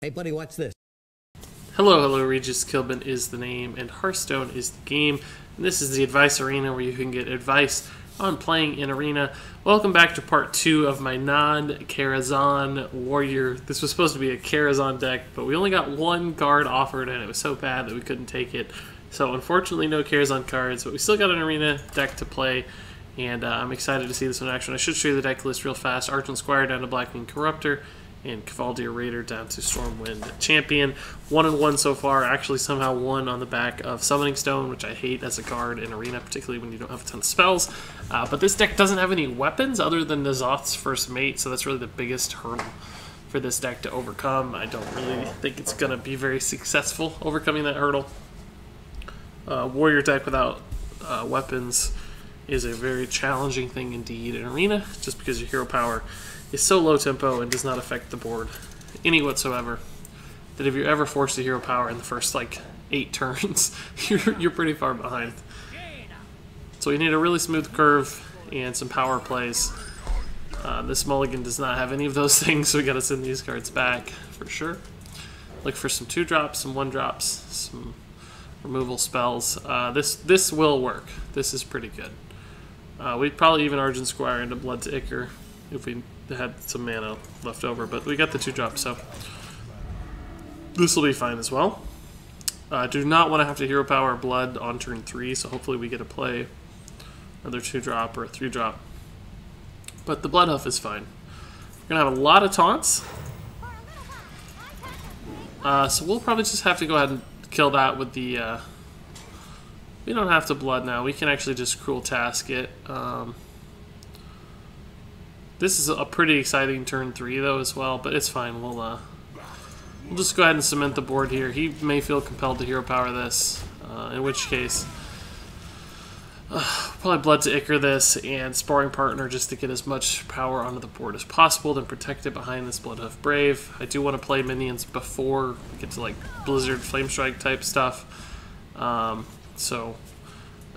Hey buddy, watch this. Hello, Regis Kilbin is the name, and Hearthstone is the game. And this is the Advice Arena where you can get advice on playing in Arena. Welcome back to part 2 of my Non-Karazhan Warrior. This was supposed to be a Karazhan deck, but we only got one card offered, and it was so bad that we couldn't take it. So unfortunately, no Karazhan cards, but we still got an Arena deck to play, and I'm excited to see this one in action. I should show you the deck list real fast. Argent Squire down to Blackwing Corruptor, and Cavaldier Raider down to Stormwind Champion. 1-1 so far. Actually, somehow won on the back of Summoning Stone, which I hate as a card in Arena, particularly when you don't have a ton of spells. But this deck doesn't have any weapons other than N'Zoth's First Mate, so that's really the biggest hurdle for this deck to overcome. I don't really think it's going to be very successful overcoming that hurdle. Warrior deck without weapons is a very challenging thing indeed in Arena, just because your hero power is so low tempo and does not affect the board any whatsoever that if you're ever forced to hero power in the first like 8 turns, you're pretty far behind. So you need a really smooth curve and some power plays. This mulligan does not have any of those things, so we gotta send these cards back for sure. Look for some 2-drops, some 1-drops, some removal spells. This will work. This is pretty good. We'd probably even Argent Squire into Blood to Ichor if we had some mana left over, but we got the 2-drop, so this will be fine as well. Do not want to have to hero power Blood on turn 3, so hopefully we get to play another 2-drop or a 3-drop. But the Bloodhoof is fine. We're going to have a lot of taunts, so we'll probably just have to go ahead and kill that with the... we don't have to Blood now. We can actually just Cruel Task it. This is a pretty exciting turn 3 though as well, but it's fine. We'll just go ahead and cement the board here. He may feel compelled to hero power this, in which case probably Blood to Ichor this and Sparring Partner just to get as much power onto the board as possible, then protect it behind this Bloodhoof Brave. I do want to play minions before we get to like Blizzard Flamestrike type stuff.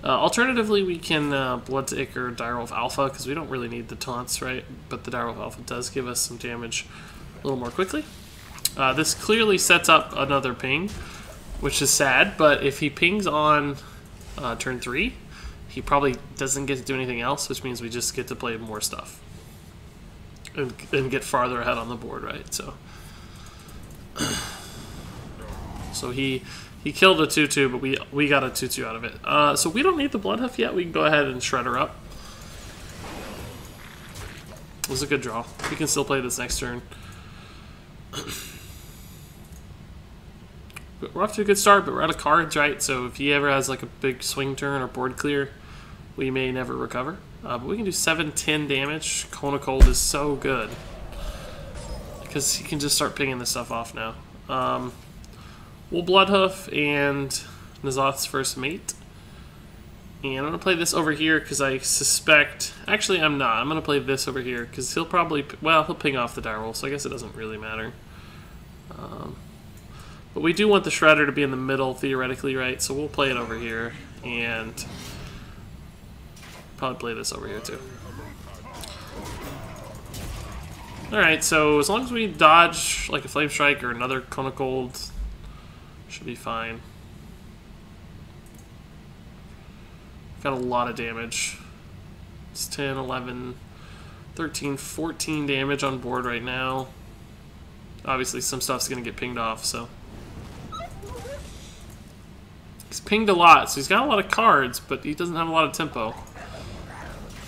Alternatively, we can Blood to Ichor Direwolf Alpha, because we don't really need the taunts, right? But the Direwolf Alpha does give us some damage a little more quickly. This clearly sets up another ping, which is sad, but if he pings on turn 3, he probably doesn't get to do anything else, which means we just get to play more stuff and get farther ahead on the board, right? So he killed a 2-2, but we got a 2-2 out of it. So we don't need the Bloodhoof yet. We can go ahead and shred her up. It was a good draw. We can still play this next turn. We're off to a good start, but we're out of cards, right? So if he ever has like a big swing turn or board clear, we may never recover. But we can do 7-10 damage. Cone of Cold is so good, because he can just start pinging this stuff off now. We'll Bloodhoof and N'Zoth's First Mate. And I'm going to play this over here because I suspect... Actually, I'm not. I'm going to play this over here because he'll probably... Well, he'll ping off the Direwolf, so I guess it doesn't really matter. But we do want the Shredder to be in the middle, theoretically, right? So we'll play it over here and probably play this over here, too. Alright, so as long as we dodge like a Flame Strike or another Cone of Cold, should be fine. Got a lot of damage. It's 10, 11, 13, 14 damage on board right now. Obviously some stuff's going to get pinged off, so. He's pinged a lot, so he's got a lot of cards, but he doesn't have a lot of tempo.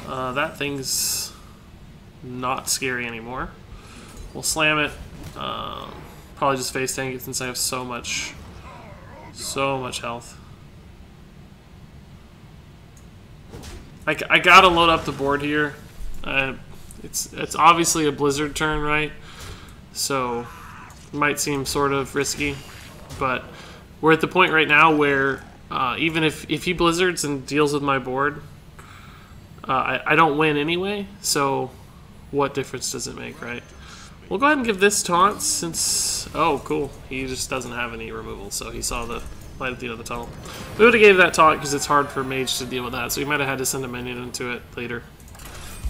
That thing's not scary anymore. We'll slam it. Probably just face tank it since I have so much health. I gotta load up the board here. It's obviously a Blizzard turn, right? So it might seem sort of risky, but we're at the point right now where even if he Blizzards and deals with my board, I don't win anyway. So what difference does it make, right? We'll go ahead and give this taunt since... Oh, cool. He just doesn't have any removal, so he saw the light at the end of the tunnel. We would have gave that taunt because it's hard for Mage to deal with that, so he might have had to send a minion into it later.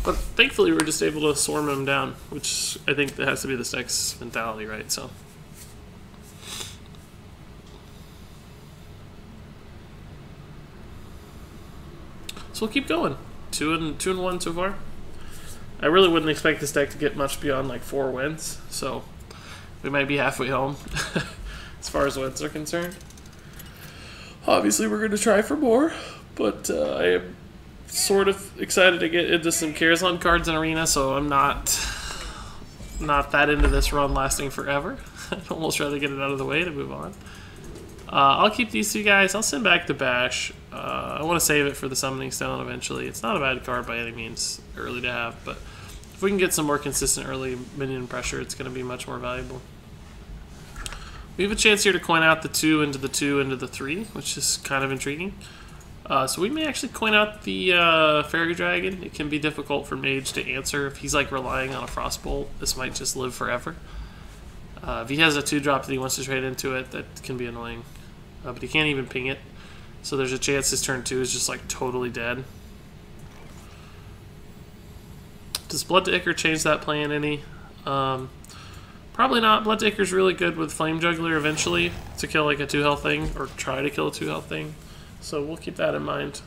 But thankfully we were just able to swarm him down, which I think that has to be this deck's mentality, right? So So we'll keep going. 2-1 so far. I really wouldn't expect this deck to get much beyond like 4 wins, so we might be halfway home as far as wins are concerned. Obviously, we're going to try for more, but I am sort of excited to get into some Karazhan cards in Arena, so I'm not that into this run lasting forever. I'd almost rather get it out of the way to move on. I'll keep these 2 guys. I'll send back the Bash. I want to save it for the Summoning Stone eventually. It's not a bad card by any means, early to have, but if we can get some more consistent early minion pressure, it's going to be much more valuable. We have a chance here to coin out the 2 into the 2 into the 3, which is kind of intriguing. So we may actually coin out the Fairy Dragon. It can be difficult for Mage to answer. If he's like relying on a Frostbolt, this might just live forever. If he has a 2-drop that he wants to trade into it, that can be annoying. But he can't even ping it. So there's a chance his turn 2 is just like totally dead. Does Blood to Ichor change that plan any? Probably not. Blood to Ichor is really good with Flame Juggler eventually to kill like a 2-health thing, or try to kill a 2-health thing. So we'll keep that in mind.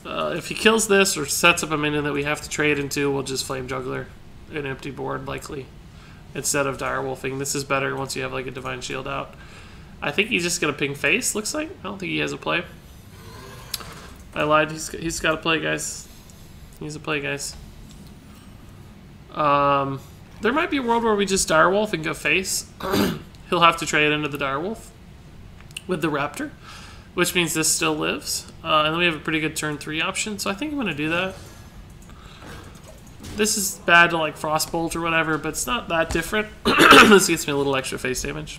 If he kills this or sets up a minion that we have to trade into, we'll just Flame Juggler an empty board likely instead of Direwolfing. This is better once you have like a Divine Shield out. I think he's just going to ping face, looks like. I don't think he has a play. I lied. He's got a play, guys. He's a play, guys. There might be a world where we just Direwolf and go face. He'll have to trade into the Direwolf with the Raptor, which means this still lives. And then we have a pretty good turn 3 option, so I think I'm going to do that. This is bad to like Frostbolt or whatever, but it's not that different. This gets me a little extra face damage.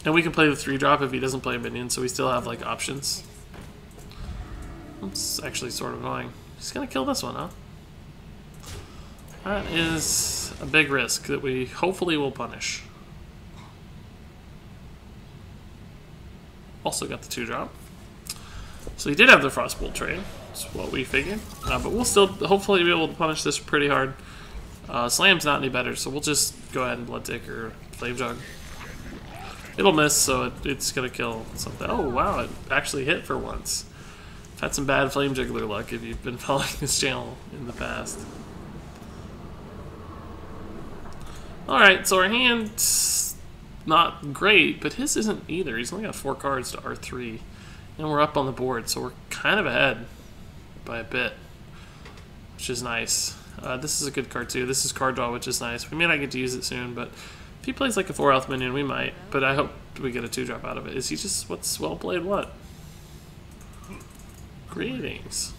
And we can play the 3-drop if he doesn't play a minion, so we still have like options. It's actually sort of annoying. He's gonna kill this one, huh? That is a big risk that we hopefully will punish. Also got the 2-drop. So he did have the Frostbolt trade. That's what we figured. But we'll still hopefully be able to punish this pretty hard. Slam's not any better, so we'll just go ahead and Blood Tick or Flame Jug. It'll miss, so it's going to kill something. Oh, wow, it actually hit for once. I've had some bad Flame Juggler luck if you've been following this channel in the past. Alright, so our hand's not great, but his isn't either. He's only got 4 cards to R3. And we're up on the board, so we're kind of ahead by a bit, which is nice. This is a good card, too. This is card draw, which is nice. We may not get to use it soon, but if he plays like a 4-health minion, we might. But I hope we get a 2-drop out of it. Is he just, what's well played what? Greetings.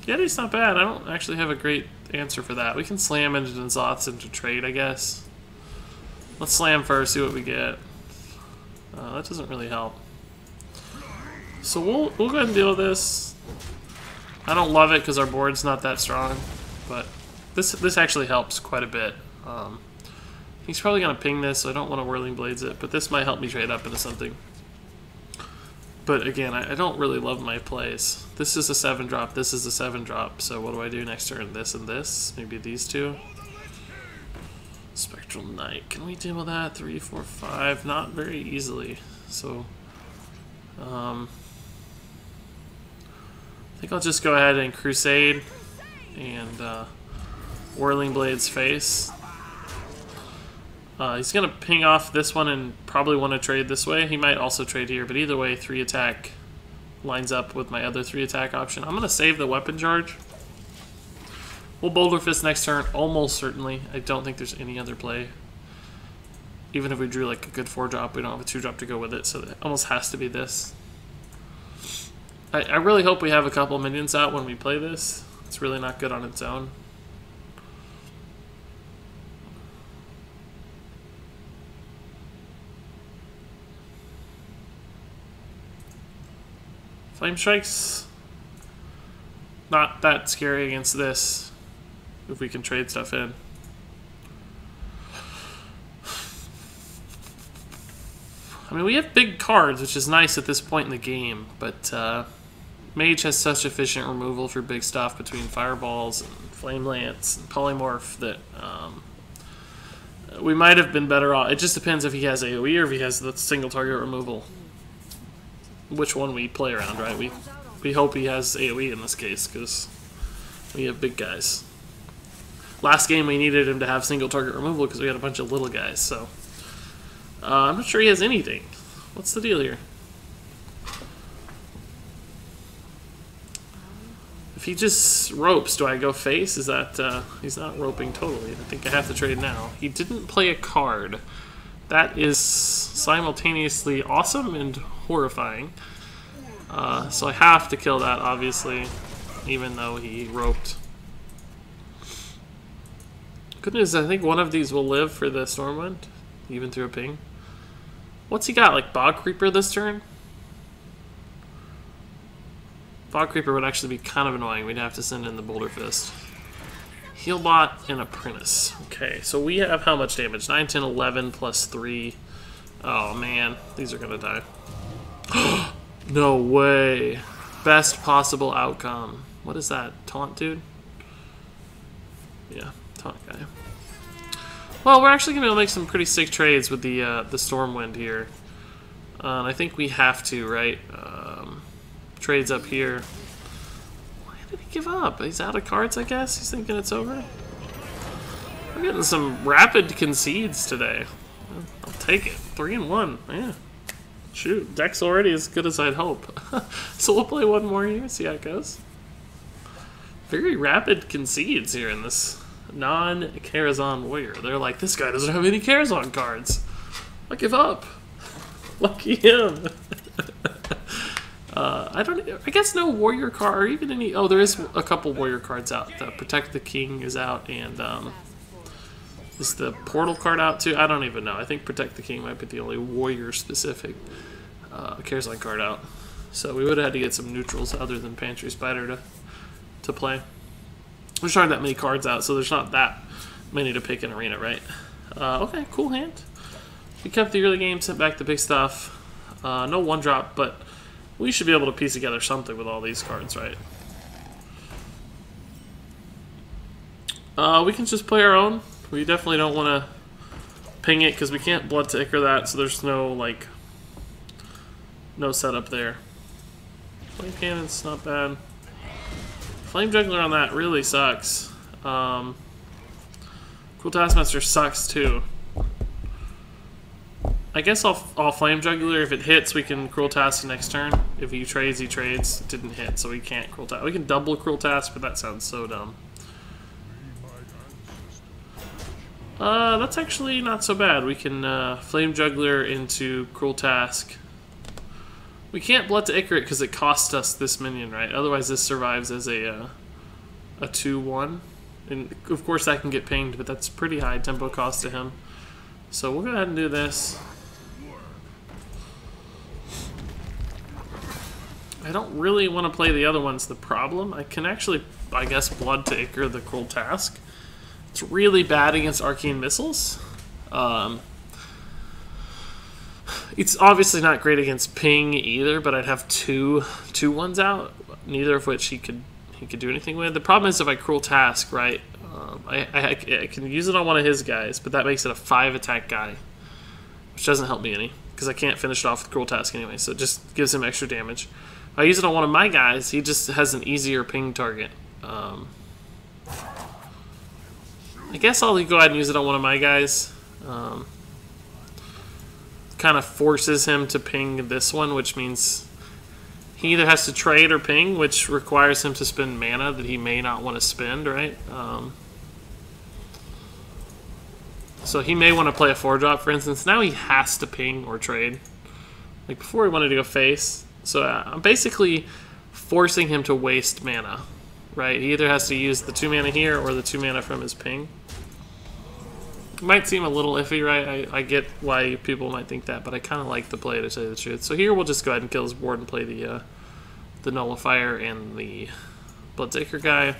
Yeti's not bad. I don't actually have a great answer for that. We can slam into N'Zoths into trade, I guess. Let's slam first, see what we get. That doesn't really help. So we'll go ahead and deal with this. I don't love it because our board's not that strong, but this actually helps quite a bit. He's probably going to ping this, so I don't want to Whirling Blades it, but this might help me trade up into something. But again, I don't really love my plays. This is a 7-drop, this is a 7-drop, so what do I do next turn? This and this? Maybe these 2? Spectral Knight. Can we deal with that? 3, 4, 5. Not very easily. So, I think I'll just go ahead and Crusade and Whirling Blades face. He's going to ping off this one and probably want to trade this way. He might also trade here, but either way, 3 attack lines up with my other 3 attack option. I'm going to save the weapon charge. We'll Boulder Fist next turn, almost certainly. I don't think there's any other play. Even if we drew like a good 4-drop, we don't have a 2-drop to go with it, so it almost has to be this. I really hope we have a couple minions out when we play this. It's really not good on its own. Flame Strike's not that scary against this if we can trade stuff in. I mean, we have big cards, which is nice at this point in the game, but Mage has such efficient removal for big stuff between Fireballs and Flame Lance and Polymorph that we might have been better off. It just depends if he has AoE or if he has the single target removal. which one we play around, right? We hope he has AoE in this case, because we have big guys. Last game we needed him to have single target removal because we had a bunch of little guys, so... I'm not sure he has anything. What's the deal here? If he just ropes, do I go face? Is that, he's not roping totally. I think I have to trade now. He didn't play a card. That is simultaneously awesome and horrifying. So I have to kill that, obviously, even though he roped. Good news, I think one of these will live for the Stormwind, even through a ping. What's he got, like Bog Creeper this turn? Fog Creeper would actually be kind of annoying. We'd have to send in the Boulder Fist. Healbot and Apprentice. Okay, so we have how much damage? 9, 10, 11 plus 3. Oh man, these are gonna die. No way. Best possible outcome. What is that? Taunt dude? Yeah, taunt guy. Well, we're actually gonna be able to make some pretty sick trades with the Stormwind here. And I think we have to, right? Trades up here. Why did he give up? He's out of cards, I guess? He's thinking it's over? I'm getting some rapid concedes today. I'll take it. 3 and 1. Yeah. Shoot. Deck's already as good as I'd hope. So we'll play one more here, see how it goes. Very rapid concedes here in this Non-Karazhan warrior. They're like, this guy doesn't have any Karazhan cards. I give up. Lucky him. I guess no warrior card or even any. Oh, there is a couple warrior cards out. The Protect the King is out, and is the Portal card out too? I don't even know. I think Protect the King might be the only warrior specific Karazhan card out. So we would have had to get some neutrals other than Pantry Spider to play. There's aren't that many cards out, so there's not that many to pick in Arena, right? Okay, cool hand. We kept the early game, sent back the big stuff. No one drop, but we should be able to piece together something with all these cards, right? We can just play our own. We definitely don't want to ping it because we can't Blood to Ichor that, so there's no, like, no setup there. Flame Cannon's not bad. Flame Juggler on that really sucks. Cool Taskmaster sucks too. I guess I'll Flame Juggler. If it hits, we can Cruel Task next turn. If he trades, he trades. It didn't hit, so we can't Cruel Task. We can double Cruel Task, but that sounds so dumb. That's actually not so bad. We can Flame Juggler into Cruel Task. We can't Blood to Ichor it because it costs us this minion, right? Otherwise, this survives as a 2-1. And of course, that can get pinged, but that's pretty high tempo cost to him. So we'll go ahead and do this. I don't really want to play the other ones. The problem, I can actually, I guess, Blood to Ichor the Cruel Task. It's really bad against Arcane Missiles. It's obviously not great against ping either, but I'd have two ones out, neither of which he could do anything with. The problem is if I Cruel Task, right, I can use it on one of his guys, but that makes it a 5 attack guy, which doesn't help me any, because I can't finish it off with Cruel Task anyway, so it just gives him extra damage. If I use it on one of my guys, he just has an easier ping target. I guess I'll go ahead and use it on one of my guys. Kind of forces him to ping this one, which means he either has to trade or ping, which requires him to spend mana that he may not want to spend, right? So he may want to play a 4-drop, for instance. Now he has to ping or trade. Like before he wanted to go face. So I'm basically forcing him to waste mana, right? He either has to use the 2 mana here or the 2 mana from his ping. It might seem a little iffy, right? I get why people might think that, but I kind of like the play, to tell you the truth. So here we'll just go ahead and kill his board and play the Nullifier and the Blood to Ichor guy.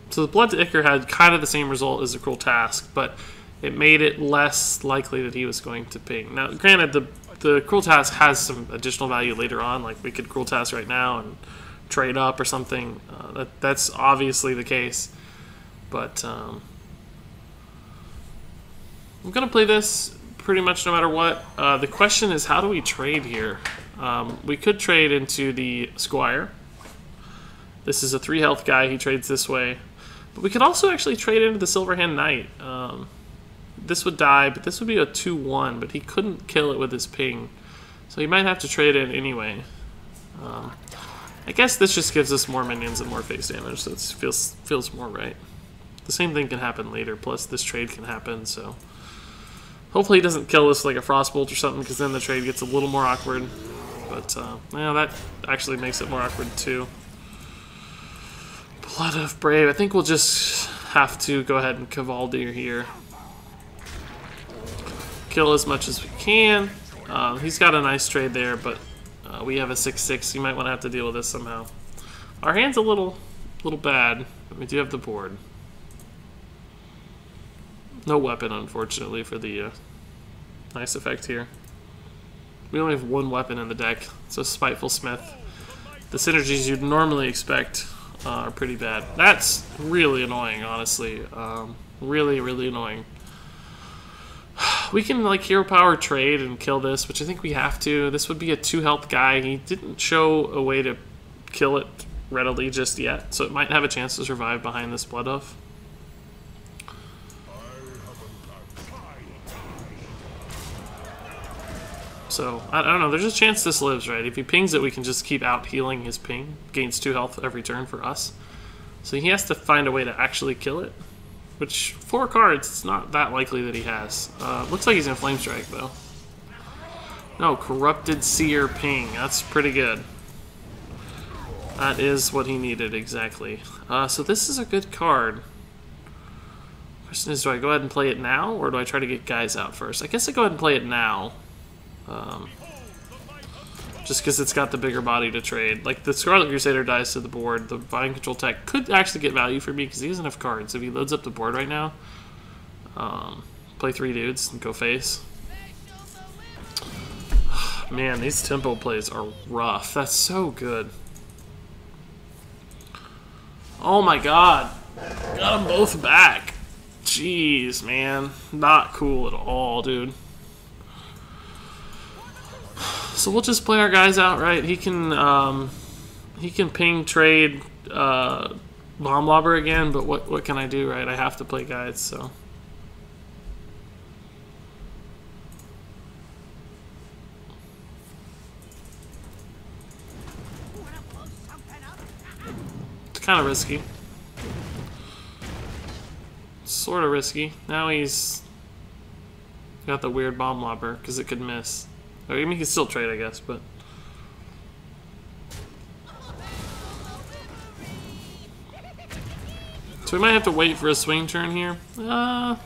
So the Blood to Ichor had kind of the same result as the Cruel Task, but it made it less likely that he was going to ping. Now, granted, the Cruel Task has some additional value later on, like we could Cruel Task right now and trade up or something. That's obviously the case, but I'm going to play this pretty much no matter what. The question is, how do we trade here? We could trade into the Squire. This is a 3 health guy. He trades this way. But we could also actually trade into the Silverhand Knight. This would die, but this would be a 2-1, but he couldn't kill it with his ping. So he might have to trade in anyway. I guess this just gives us more minions and more face damage, so it feels more right. The same thing can happen later, plus this trade can happen, so... Hopefully he doesn't kill us like a Frostbolt or something, because then the trade gets a little more awkward. But, yeah, that actually makes it more awkward too. Blood of Brave. I think we'll just have to go ahead and Cavaldir here. Kill as much as we can. He's got a nice trade there, but we have a 6-6. You might want to have to deal with this somehow. Our hand's a little bad, but we do have the board. No weapon, unfortunately, for the nice effect here. We only have 1 weapon in the deck, so Spiteful Smith. The synergies you'd normally expect are pretty bad. That's really annoying, honestly. Really, really annoying. We can, like, Hero Power trade and kill this, which I think we have to. This would be a 2 health guy. He didn't show a way to kill it readily just yet, so it might have a chance to survive behind this Blood Oath. So, I don't know, there's a chance this lives, right? If he pings it, we can just keep out healing his ping. Gains 2 health every turn for us. So he has to find a way to actually kill it. Which, 4 cards, it's not that likely that he has. Looks like he's in Flame Strike, though. No, Corrupted Seer ping. That's pretty good. That is what he needed, exactly. So this is a good card. Question is, do I go ahead and play it now, or do I try to get guys out first? I guess I go ahead and play it now. Just because it's got the bigger body to trade. Like, the Scarlet Crusader dies to the board. The Mind Control Tech could actually get value for me because he has enough cards. If he loads up the board right now, play 3 dudes and go face. Man, these tempo plays are rough. That's so good. Oh my god. Got them both back. Jeez, man. Not cool at all, dude. So we'll just play our guys out, right? He can ping trade Bomb Lobber again, but what can I do, right? I have to play guides, so. It's kind of risky. Sort of risky. Now he's got the weird Bomb Lobber because it could miss. I mean, he can still trade, I guess, but... So we might have to wait for a swing turn here. Go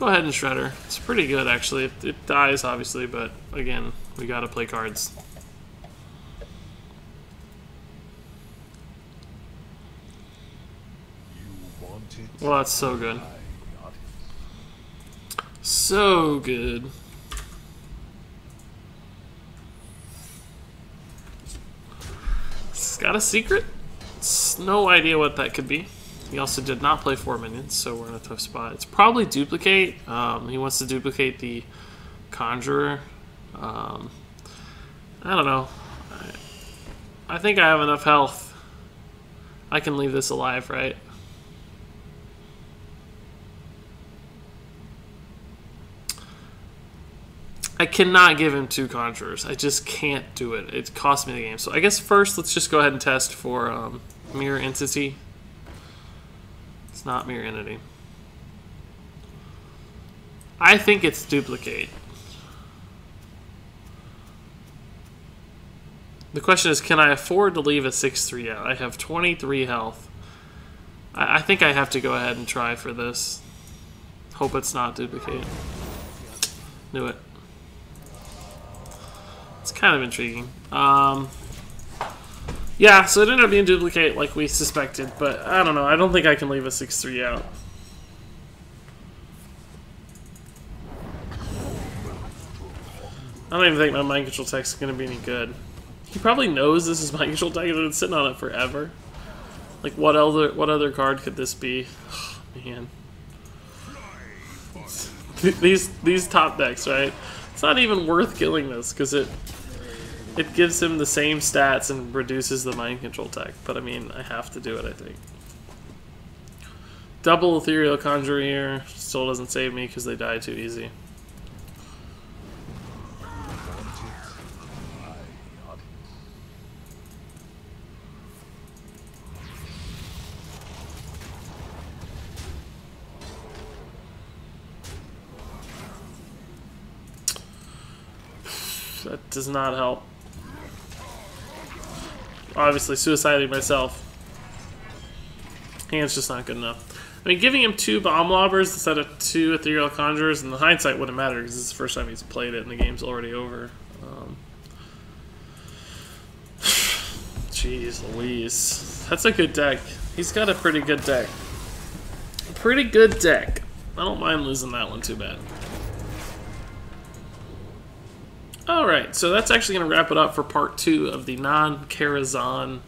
ahead and Shredder. It's pretty good, actually. It dies, obviously, but again, we gotta play cards. Well, that's so good. So good. Got a secret? No idea what that could be. He also did not play 4 minions, so we're in a tough spot. It's probably duplicate. He wants to duplicate the Conjurer. I don't know. I think I have enough health. I can leave this alive, right? I cannot give him 2 Conjurers. I just can't do it. It cost me the game. So I guess first, let's just go ahead and test for Mirror Entity. It's not Mirror Entity. I think it's Duplicate. The question is, can I afford to leave a 6-3 out? I have 23 health. I think I have to go ahead and try for this. Hope it's not Duplicate. Knew it. It's kind of intriguing. Yeah, so it ended up being Duplicate like we suspected, but I don't know. I don't think I can leave a 6-3 out. I don't even think my Mind Control Tech is going to be any good. He probably knows this is Mind Control Tech and it's sitting on it forever. Like, what other card could this be? Oh, man. these top decks, right? It's not even worth killing this because it gives him the same stats and reduces the mind control tech. But I mean, I have to do it, I think. Double Ethereal Conjure here still doesn't save me because they die too easy. That does not help. Obviously, suiciding myself. Hand's just not good enough. I mean, giving him 2 Bomb Lobbers instead of 2 Ethereal Conjurers, in the hindsight, wouldn't matter because this is the first time he's played it and the game's already over. Jeez Louise. That's a good deck. He's got a pretty good deck. Pretty good deck. I don't mind losing that one too bad. Alright, so that's actually going to wrap it up for part 2 of the Non-Karazhan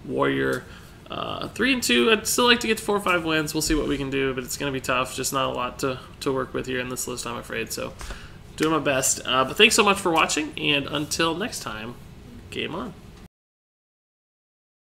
Warrior. 3 and 2, I'd still like to get to 4 or 5 wins. We'll see what we can do, but it's going to be tough. Just not a lot to work with here in this list, I'm afraid. So, doing my best. But thanks so much for watching, and until next time, game on.